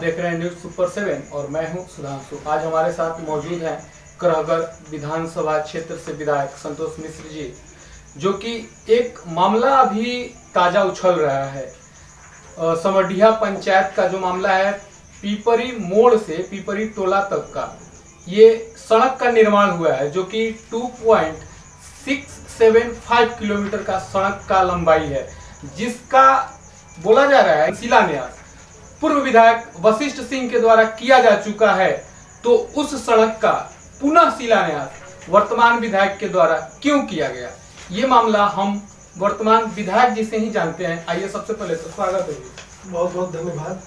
देख रहे हैं न्यूज़ सुपर 7 और मैं हूं सुधांशु। आज हमारे साथ मौजूद हैं करहगढ़ विधानसभा क्षेत्र से विधायक संतोष मिश्र जी, जो कि एक मामला अभी ताज़ा उछल रहा है। समरडीहा पंचायत का जो मामला है, पीपरी मोड़ से पीपरी टोला तक का ये सड़क का निर्माण हुआ है, जो कि 2.675 किलोमीटर का सड़क का लंबाई है, जिसका बोला जा रहा है शिलान्यास पूर्व विधायक वशिष्ठ सिंह के द्वारा किया जा चुका है। तो उस सड़क का पुनः शिलान्यास वर्तमान विधायक के द्वारा क्यों किया गया, ये मामला हम वर्तमान विधायक जी से ही जानते हैं। आइए, सबसे पहले तो स्वागत है, बहुत बहुत धन्यवाद।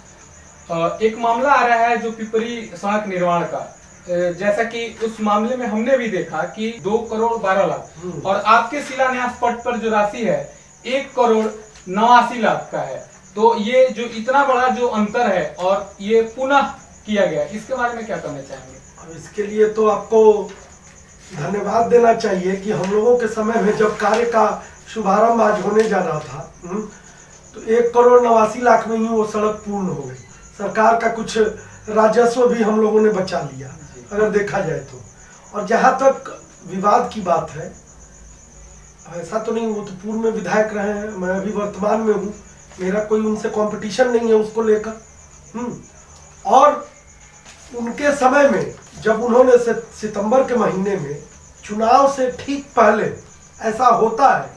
एक मामला आ रहा है जो पिपरी सड़क निर्माण का, जैसा कि उस मामले में हमने भी देखा कि 2,12,00,000 और आपके शिलान्यास पट पर जो राशि है 1,89,00,000 का है। तो ये जो इतना बड़ा जो अंतर है और ये पुनः किया गया, इसके बारे में क्या कहना चाहेंगे? अब इसके लिए तो आपको धन्यवाद देना चाहिए कि हम लोगों के समय में जब कार्य का शुभारंभ आज होने जा रहा था, तो 1,89,00,000 में ही वो सड़क पूर्ण हो गई। सरकार का कुछ राजस्व भी हम लोगों ने बचा लिया, अगर देखा जाए तो। और जहाँ तक विवाद की बात है, ऐसा तो नहीं, वो तो पूर्व में विधायक रहे हैं, मैं अभी वर्तमान में हूँ, मेरा कोई उनसे कंपटीशन नहीं है उसको लेकर। और उनके समय में जब उन्होंने सितंबर के महीने में चुनाव से ठीक पहले ऐसा होता है,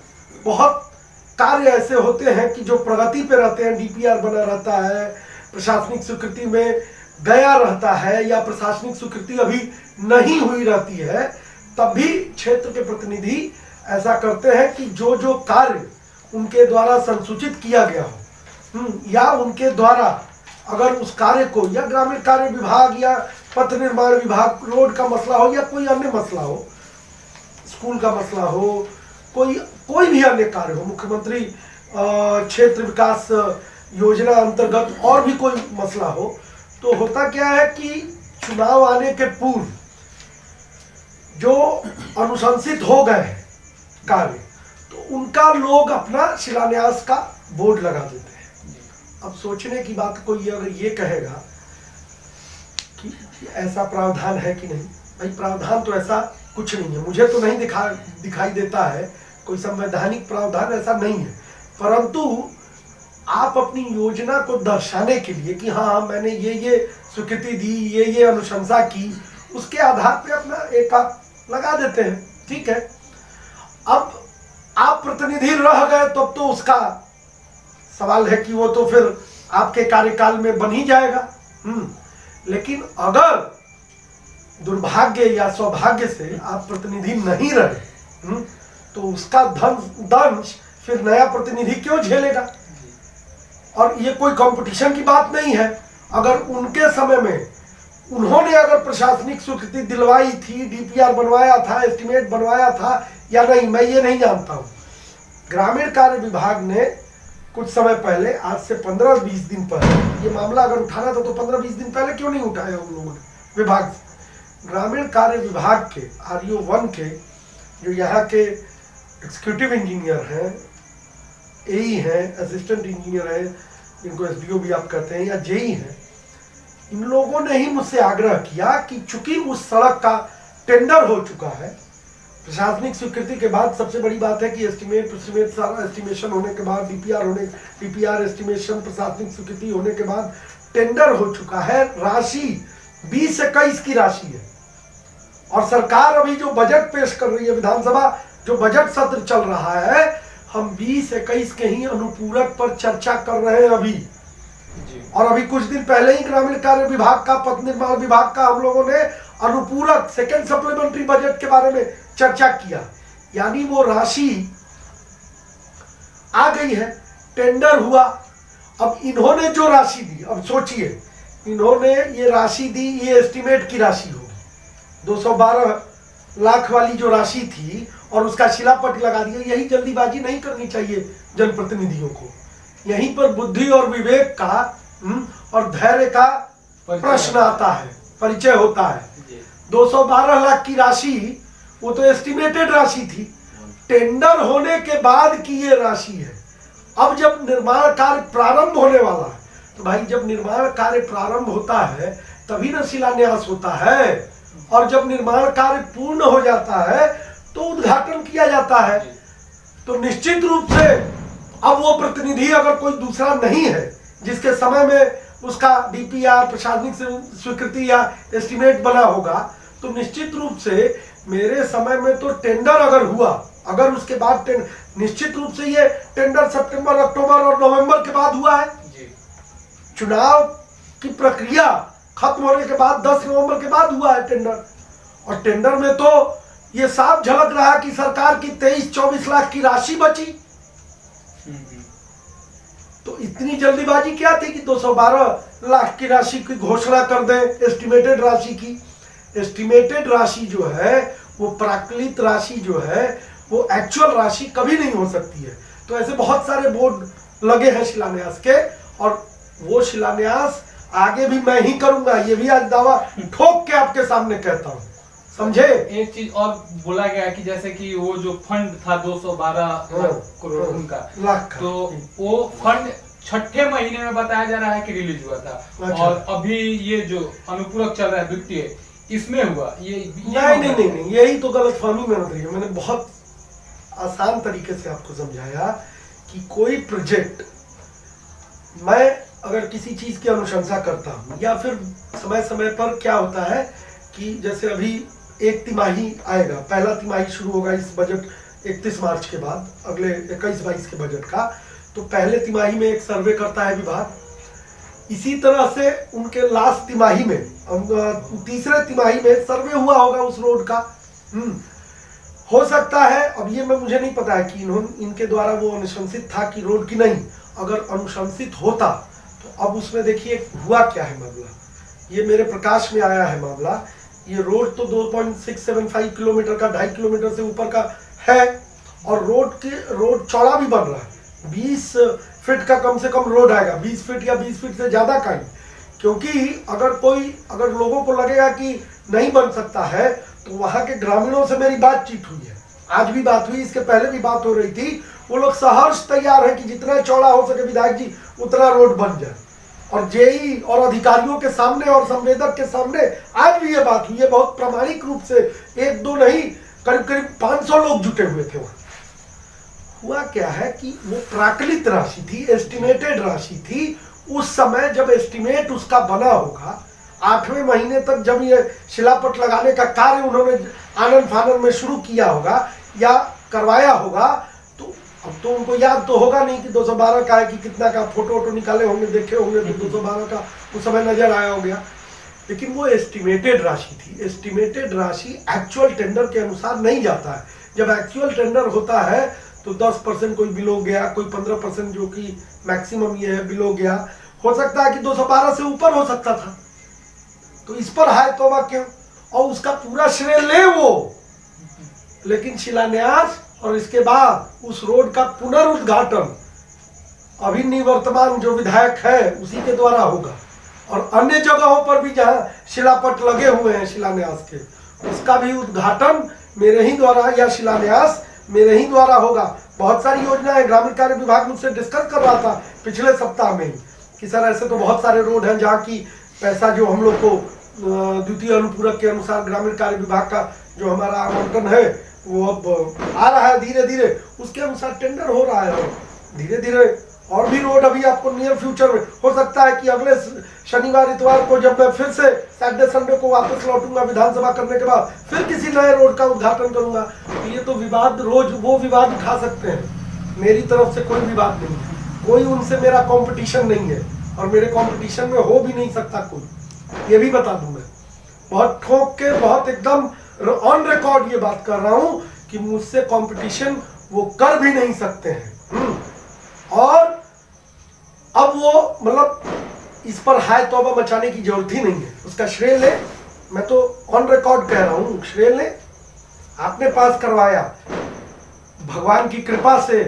बहुत कार्य ऐसे होते हैं कि जो प्रगति पे रहते हैं, डीपीआर बना रहता है, प्रशासनिक स्वीकृति में गया रहता है, या प्रशासनिक स्वीकृति अभी नहीं हुई रहती है, तब भी क्षेत्र के प्रतिनिधि ऐसा करते हैं कि जो जो कार्य उनके द्वारा संसूचित किया गया हो, या उनके द्वारा अगर उस कार्य को, या ग्रामीण कार्य विभाग या पथ निर्माण विभाग, रोड का मसला हो या कोई अन्य मसला हो, स्कूल का मसला हो, कोई भी अन्य कार्य हो, मुख्यमंत्री क्षेत्र विकास योजना अंतर्गत और भी कोई मसला हो, तो होता क्या है कि चुनाव आने के पूर्व जो अनुशंसित हो गए हैं कार्य, तो उनका लोग अपना शिलान्यास का बोर्ड लगा देते हैं। अब सोचने की बात कोई अगर ये कहेगा कि ऐसा प्रावधान है कि नहीं, भाई प्रावधान तो ऐसा कुछ नहीं है, मुझे तो नहीं दिखाई देता है कोई संवैधानिक प्रावधान, ऐसा नहीं है। परंतु आप अपनी योजना को दर्शाने के लिए कि हाँ मैंने ये स्वीकृति दी, ये अनुशंसा की, उसके आधार पे अपना एक आप लगा देते हैं, ठीक है। अब आप प्रतिनिधि रह गए तब तो उसका सवाल है कि वो तो फिर आपके कार्यकाल में बन ही जाएगा। लेकिन अगर दुर्भाग्य या सौभाग्य से आप प्रतिनिधि नहीं रहे, तो उसका दंश फिर नया प्रतिनिधि क्यों झेलेगा? और ये कोई कंपटीशन की बात नहीं है। अगर उनके समय में उन्होंने अगर प्रशासनिक स्वीकृति दिलवाई थी, डीपीआर बनवाया था, एस्टिमेट बनवाया था या नहीं, मैं ये नहीं जानता हूँ। ग्रामीण कार्य विभाग ने कुछ समय पहले, आज से 15-20 दिन पहले, ये मामला अगर उठाना था तो 15-20 दिन पहले क्यों नहीं उठाया उन लोगों ने विभाग से? ग्रामीण कार्य विभाग के RO1 के जो यहाँ के एग्जीक्यूटिव इंजीनियर हैं, AE हैं, असिस्टेंट इंजीनियर हैं, जिनको SDO भी आप कहते हैं, या JE हैं, इन लोगों ने ही मुझसे आग्रह किया कि चूंकि उस सड़क का टेंडर हो चुका है, प्रशासनिक स्वीकृति के बाद सबसे बड़ी बात है कि एस्टिमेट सारा एस्टिमेशन होने के बाद, डीपीआर एस्टिमेशन, प्रशासनिक स्वीकृति होने के बाद टेंडर हो चुका है, राशि 20 से 21 की राशि है। और सरकार अभी जो बजट पेश कर रही है, विधानसभा जो बजट सत्र चल रहा है, हम 20-21 के ही अनुपूरक पर चर्चा कर रहे हैं अभी। और अभी कुछ दिन पहले ही ग्रामीण कार्य विभाग का, पथ निर्माण विभाग का हम लोगों ने अनुपूरक सेकेंड सप्लीमेंट्री बजट के बारे में चर्चा किया। यानी वो राशि आ गई है, टेंडर हुआ। अब इन्होंने जो राशि दी, अब सोचिए, इन्होंने ये राशि दी, ये एस्टिमेट की राशि होगी, 212 लाख वाली जो राशि थी, और उसका शिलापट लगा दिया। यही जल्दीबाजी नहीं करनी चाहिए जनप्रतिनिधियों को। यहीं पर बुद्धि और विवेक का और धैर्य का प्रश्न आता है, परिचय होता है। 212 लाख की राशि वो तो एस्टिमेटेड राशि थी, टेंडर होने के बाद की ये राशि है। अब जब निर्माण कार्य प्रारंभ होने वाला है तो भाई जब निर्माण कार्य प्रारंभ होता है तभी ना शिलान्यास होता है, और जब निर्माण कार्य पूर्ण हो जाता है तो उद्घाटन किया जाता है। तो निश्चित रूप से अब वो प्रतिनिधि अगर कोई दूसरा नहीं है जिसके समय में उसका डीपीआर प्रशासनिक स्वीकृति या एस्टीमेट बना होगा, तो निश्चित रूप से मेरे समय में तो टेंडर अगर हुआ, अगर उसके बाद निश्चित रूप से ये टेंडर सितंबर, अक्टूबर और नवंबर के बाद हुआ है। चुनाव की प्रक्रिया खत्म होने के बाद 10 नवंबर के बाद हुआ है टेंडर, और टेंडर में तो ये साफ झलक रहा कि सरकार की 23-24 लाख की राशि बची। तो इतनी जल्दीबाजी क्या थी कि 212 लाख की राशि की घोषणा कर दें एस्टिमेटेड राशि की। एस्टिमेटेड राशि जो है वो प्राकलित राशि जो है वो एक्चुअल राशि कभी नहीं हो सकती है। तो ऐसे बहुत सारे बोर्ड लगे हैं शिलान्यास के, और वो शिलान्यास आगे भी मैं ही करूंगा, ये भी आज दावा ठोक के आपके सामने कहता हूं, समझे। एक चीज और बोला गया कि जैसे कि वो जो फंड था 212 करोड़ उनका लाख का, तो वो फंड छठे महीने में बताया जा रहा है कि रिलीज हुआ था। अच्छा। और अभी ये जो अनुपूरक चल रहा है द्वितीय, इसमें हुआ ये नहीं, यही तो गलतफहमी में रही है। मैंने बहुत आसान तरीके से आपको समझाया कि कोई प्रोजेक्ट, मैं अगर किसी चीज की अनुशंसा करता हूं या फिर समय समय पर क्या होता है कि जैसे अभी एक तिमाही आएगा, पहला तिमाही शुरू होगा इस बजट 31 मार्च के बाद, अगले 21-22 के बजट का, तो पहले तिमाही में एक सर्वे करता है विभाग। इसी तरह से उनके लास्ट तिमाही में, तीसरे तिमाही में सर्वे हुआ होगा उस रोड का। हो सकता है, अब ये मुझे नहीं पता है कि इनके द्वारा वो अनुशंसित था कि रोड की नहीं, अगर अनुशंसित होता तो अब उसमें देखिए हुआ क्या है मामला। ये मेरे प्रकाश में आया है मामला। ये रोड तो 2.675 किलोमीटर का, 2.5 किलोमीटर से ऊपर का है, और रोड चौड़ा भी बन रहा है। 20 फीट का कम से कम रोड आएगा, 20 फीट या 20 फीट से ज्यादा का ही, क्योंकि अगर लोगों को लगेगा कि नहीं बन सकता है, तो वहां के ग्रामीणों से मेरी बातचीत हुई है, आज भी बात हुई, इसके पहले भी बात हो रही थी। वो लोग सहर्ष तैयार है कि जितना चौड़ा हो सके विधायक जी उतना रोड बन जाए। और जेई और अधिकारियों के सामने और संवेदक के सामने आज भी ये बात हुई है, बहुत प्रामाणिक रूप से, एक दो नहीं, करीब 500 लोग जुटे हुए थे वहां। हुआ क्या है कि वो प्राकलित राशि थी, एस्टिमेटेड राशि थी। उस समय जब एस्टिमेट उसका बना होगा, 8वें महीने तक जब ये शिलापट लगाने का कार्य उन्होंने आनंद फानंद में शुरू किया होगा या करवाया होगा, तो अब तो उनको याद तो होगा नहीं कि 212 का है कि कितना का, फोटो निकाले होंगे, देखे होंगे, तो 212 का उस समय नजर आया हो गया। लेकिन वो एस्टिमेटेड राशि थी। एस्टिमेटेड राशि एक्चुअल टेंडर के अनुसार नहीं जाता है। जब एक्चुअल टेंडर होता है तो 10% कोई बिलो गया, कोई 15% जो कि मैक्सिमम ये है बिलो गया, हो सकता है कि 212 से ऊपर हो सकता था। तो इस पर हाय तौबा क्यों, और उसका पूरा श्रेय ले वो। लेकिन शिलान्यास और इसके बाद उस रोड का पुनरुद्घाटन अभी निवर्तमान जो विधायक है उसी के द्वारा होगा, और अन्य जगहों पर भी जहां शिलापट लगे हुए हैं शिलान्यास के, उसका भी उद्घाटन मेरे ही द्वारा या शिलान्यास मेरे ही द्वारा होगा। बहुत सारी योजनाएं ग्रामीण कार्य विभाग मुझसे डिस्कस कर रहा था पिछले सप्ताह में ही कि सर ऐसे तो बहुत सारे रोड हैं जहाँ की पैसा जो हम लोग को द्वितीय अनुपूरक के अनुसार ग्रामीण कार्य विभाग का जो हमारा आवंटन है वो अब आ रहा है धीरे धीरे, उसके अनुसार टेंडर हो रहा है। धीरे धीरे और भी रोड अभी आपको नियर फ्यूचर में हो सकता है कि अगले शनिवार इतवार को जब मैं फिर से सैटरडे संडे को वापस लौटूंगा विधानसभा करने के बाद, फिर किसी नए रोड का उद्घाटन करूंगा। तो ये तो विवाद रोज वो विवाद उठा सकते हैं, मेरी तरफ से कोई विवाद नहीं है, कोई उनसे मेरा कंपटीशन नहीं है, और मेरे कंपटीशन में हो भी नहीं सकता कोई, ये भी बता दूं मैं। बहुत ठोक के, बहुत एकदम ऑन रिकॉर्ड ये बात कर रहा हूं कि मुझसे कंपटीशन वो कर भी नहीं सकते हैं। और अब वो मतलब इस पर हाय तौबा मचाने की जरूरत ही नहीं है, उसका श्रेय ले, मैं तो ऑन रिकॉर्ड कह रहा हूं, श्रेय ले, आपने पास करवाया, भगवान की कृपा से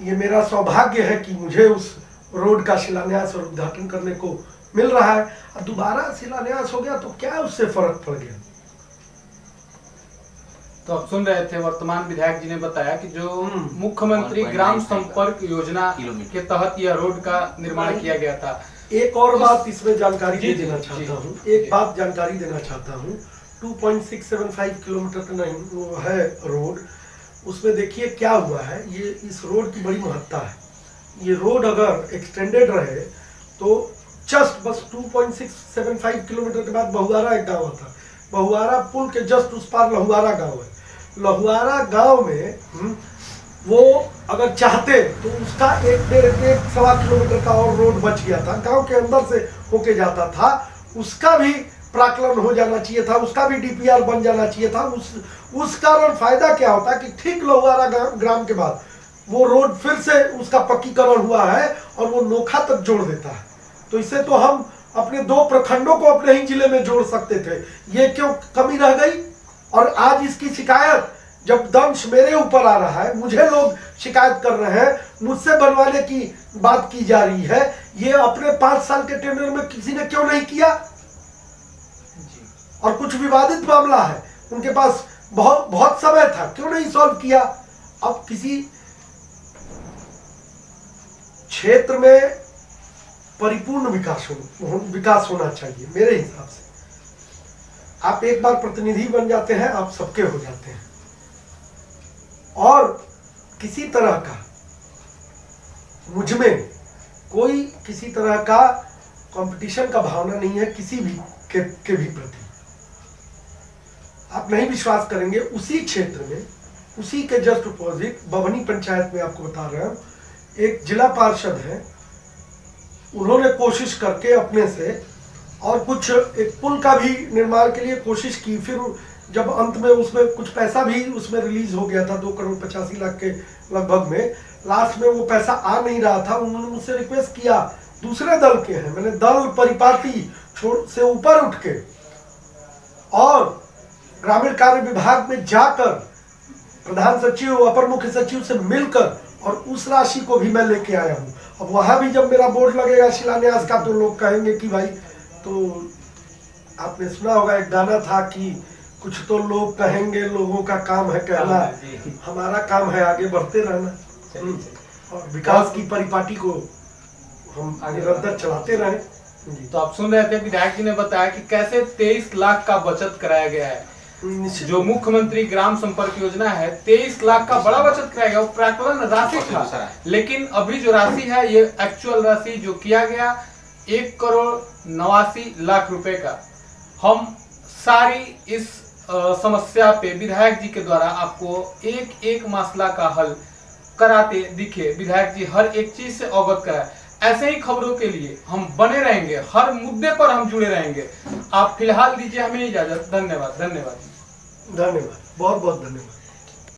ये मेरा सौभाग्य है कि मुझे उस रोड का शिलान्यास और उद्घाटन करने को मिल रहा है। अब दोबारा शिलान्यास हो गया तो क्या उससे फर्क पड़ गया। तो आप सुन रहे थे वर्तमान विधायक जी ने बताया कि जो मुख्यमंत्री ग्राम संपर्क योजना के तहत यह रोड का निर्माण किया गया था, एक और बात इसमें जानकारी जी, देना जी, चाहता जी, हूँ, जी। एक बात जानकारी देना चाहता हूँ। 2.675 किलोमीटर का नहीं वो है रोड, उसमें देखिए क्या हुआ है। ये इस रोड की बड़ी महत्ता है। ये रोड अगर एक्सटेंडेड रहे तो जस्ट बस 2.675 किलोमीटर के बाद बहुआरा एक गांव आता है। बहुआरा पुल के जस्ट उस पार लहुआरा गांव है। लहुआरा गांव में वो अगर चाहते तो उसका 1.5-1.25 किलोमीटर का और रोड बच गया था, गांव के अंदर से होके जाता था। उसका भी प्राकलन हो जाना चाहिए था, उसका भी डीपीआर बन जाना चाहिए था। उस कारण फायदा क्या होता है कि ठीक लहुआरा ग्राम के बाद वो रोड फिर से उसका पक्कीकरण हुआ है और वो नोखा तक जोड़ देता है। तो इससे तो हम अपने 2 प्रखंडों को अपने ही जिले में जोड़ सकते थे। ये क्यों कमी रह गई? और आज इसकी शिकायत जब दंश मेरे ऊपर आ रहा है, मुझे लोग शिकायत कर रहे हैं, मुझसे बनवाने की बात की जा रही है। ये अपने 5 साल के टेंडर में किसी ने क्यों नहीं किया? और कुछ विवादित मामला है, उनके पास बहुत समय था, क्यों नहीं सॉल्व किया? अब किसी क्षेत्र में परिपूर्ण विकास होना चाहिए मेरे हिसाब से। आप एक बार प्रतिनिधि बन जाते हैं, आप सबके हो जाते हैं। और किसी तरह का मुझमें कोई किसी तरह का कंपटीशन का भावना नहीं है किसी भी के भी प्रति। आप नहीं विश्वास करेंगे, उसी क्षेत्र में, उसी के जस्ट अपोजिट बभनी पंचायत में आपको बता रहा हूं, एक जिला पार्षद है, उन्होंने कोशिश करके अपने से और कुछ एक पुल का भी निर्माण के लिए कोशिश की। फिर जब अंत में उसमें कुछ पैसा भी उसमें रिलीज हो गया था 2,85,00,000 के लगभग में, लास्ट में वो पैसा आ नहीं रहा था। उन्होंने मुझसे रिक्वेस्ट किया, दूसरे दल के हैं, मैंने दल परिपाटी छोड़ से ऊपर उठ के और ग्रामीण कार्य विभाग में जाकर प्रधान सचिव, अपर मुख्य सचिव से मिलकर और उस राशि को भी मैं लेके आया हूँ। अब वहां भी जब मेरा बोर्ड लगेगा शिलान्यास का तो लोग कहेंगे कि भाई, तो आपने सुना होगा एक गाना था कि कुछ तो लोग कहेंगे, लोगों का काम है कहना, हमारा काम है आगे बढ़ते रहना और विकास की परिपाटी को हम निरंतर चलाते रहे। तो आप सुन रहे थे, विधायक जी ने बताया कि कैसे 23 लाख का बचत कराया गया है। जो मुख्यमंत्री ग्राम संपर्क योजना है, 23 लाख का बड़ा बचत कराया गया। वो प्राक्कलन राशि था, लेकिन अभी जो राशि है ये एक्चुअल राशि जो किया गया 1,89,00,000 रुपए का। हम सारी इस समस्या पे विधायक जी के द्वारा आपको एक एक मसला का हल कराते दिखे। विधायक जी हर एक चीज से अवगत कराए। ऐसे ही खबरों के लिए हम बने रहेंगे, हर मुद्दे पर हम जुड़े रहेंगे। आप फिलहाल दीजिए हमें इजाजत। धन्यवाद, धन्यवाद, धन्यवाद, बहुत बहुत धन्यवाद।